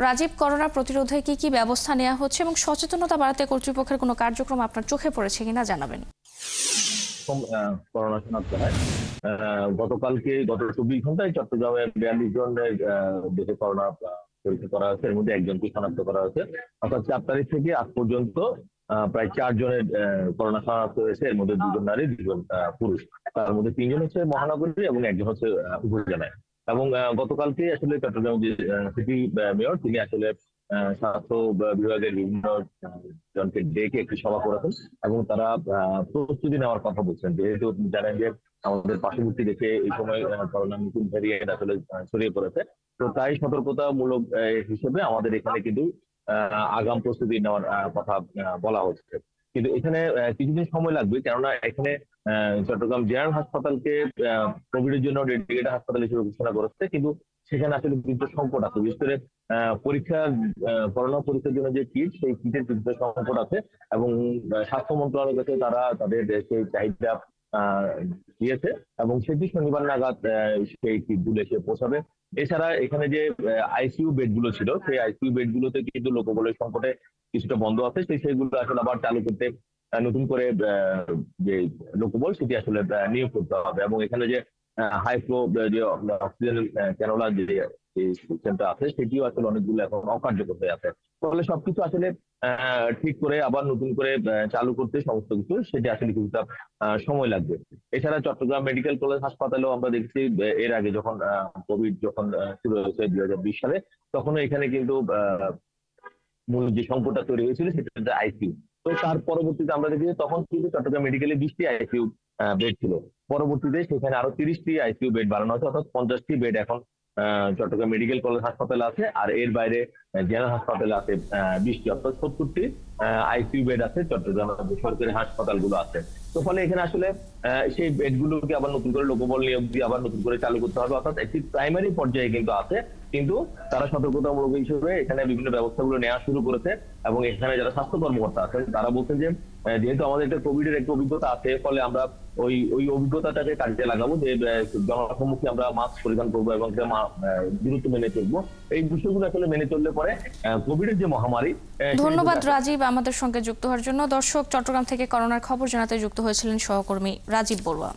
Rajib, corona প্রতিরোধে কি কি ব্যবস্থা নেওয়া হচ্ছে এবং সচেতনতা বাড়াতে কর্তৃপক্ষের কোনো কার্যক্রম আপনার চোখে পড়েছে কিনা জানাবেন। করোনা শনাক্ত হয়। গত 24 ঘন্টায় চট্টগ্রামে 42 জনের দেশে করোনা পরীক্ষা করা হয়েছে। এর মধ্যে একজনকে শনাক্ত করা হয়েছে। অর্থাৎ 4 তারিখ থেকে আজ পর্যন্ত প্রায় 4 জনের করোনা শনাক্ত হয়েছে। এর মধ্যে 2 জন নারী, 2 জন পুরুষ। তার মধ্যে 3 জন হচ্ছে মহানগরী এবং একজন হচ্ছে উপজেলায়। এবং গতকালকে আসলে চট্টগ্রাম যে সিটি মেয়র, তিনি আসলে স্বাস্থ্য বিভাগের বিভিন্ন জনকে ডেকে একটি সভা করেছেন এবং তারা প্রস্তুতি নেওয়ার কথা বলছেন। যেহেতু জানেন যে আমাদের পার্শ্ববর্তী দেশে এই সময় করোনা নতুন ভ্যারিয়েন্ট আসলে ছড়িয়ে পড়েছে। তো তাই সতর্কতামূলক হিসেবে আমাদের এখানে কিন্তু আগাম প্রস্তুতি নেওয়ার কথা বলা হচ্ছে। কিন্তু এখানে কিছুদিন সময় লাগবে, কেননা এখানে চট্টগ্রাম জেনারেল হাসপাতালকে কোভিডের জন্য ডেডিকেটেড হাসপাতাল হিসেবে ঘোষণা করেছে, কিন্তু সেখানে আসলে কিন্তু সংকট আছে। বিশেষ করে পরীক্ষার করোনা পরীক্ষার জন্য যে কিট, সেই কিটের কিন্তু সংকট আছে এবং স্বাস্থ্য মন্ত্রণালয়ের কাছে তারা তাদের সেই চাহিদা আহ, দিয়েছে এবং সেটি শনিবার নাগাদ সেই কিটগুলো এসে পৌঁছাবে। এছাড়া এখানে যে আইসিইউ বেড গুলো ছিল, সেই আইসিইউ বেড গুলোতে কিন্তু লোকবলের সংকটে কিছুটা বন্ধ আছে। সেগুলো আসলে আবার চালু করতে নতুন করে যে লোকবল, সেটি আসলে নিয়োগ করতে হবে। এবং এখানে যে হাই ফ্লো যে অক্সিজেন ক্যানোলা যে সিস্টেমটা আছে, সেটিও আসলে অনেকগুলো এখন অকার্যকর হয়ে আছে। ফলে সবকিছু আসলে ঠিক করে আবার নতুন করে চালু করতে সমস্ত কিছু, সেটি আসলে কিছুটা সময় লাগবে। এছাড়া চট্টগ্রাম মেডিকেল কলেজ হাসপাতালেও আমরা দেখছি এর আগে যখন কোভিড যখন শুরু হয়েছে 2020 সালে, তখনও এখানে কিন্তু মূল যে সংকটটা তৈরি হয়েছিল সেটা হচ্ছে আইসিইউ। তো তার পরবর্তীতে আমরা দেখি যে তখন কিন্তু চট্টগ্রাম মেডিকেলে 20টি আইসিইউ বেড ছিল। পরবর্তীতে সেখানে আরো 30টি আইসিইউ বেড বাড়ানো হয়েছে, অর্থাৎ 50টি বেড এখন চট্টগ্রাম মেডিকেল কলেজ হাসপাতালে আছে। আর এর বাইরে জেনারেল হাসপাতালে আছে 20টি, অর্থাৎ 70টি আইসিইউ বেড আছে চট্টগ্রাম সরকারি হাসপাতালগুলো আছে। তো ফলে এখানে আসলে সেই বেডগুলোকে আবার নতুন করে লোকবল নিয়োগ দিয়ে আবার নতুন করে চালু করতে হবে। অর্থাৎ একটি প্রাইমারি পর্যায়ে কিন্তু আছে, কিন্তু তারা সতর্কতামূলক হিসেবে এখানে বিভিন্ন ব্যবস্থাগুলো নেওয়া শুরু করেছে। এবং এখানে যারা স্বাস্থ্য কর্মকর্তা আছেন তারা বলছেন যে যেহেতু আমাদের একটা কোভিডের একটা অভিজ্ঞতা আছে, ফলে আমরা ওই অভিজ্ঞতাটাকে কাজে লাগাবো, যে জনসম্মুখে আমরা মাস্ক পরিধান করবো এবং দূরত্ব মেনে চলবো। এই বিষয়গুলো আসলে মেনে চললে পরে কোভিডের যে মহামারী। ধন্যবাদ রাজীব আমাদের সঙ্গে যুক্ত হওয়ার জন্য। দর্শক, চট্টগ্রাম থেকে করোনার খবর জানাতে যুক্ত হয়েছিলেন সহকর্মী রাজীব বড়ুয়া।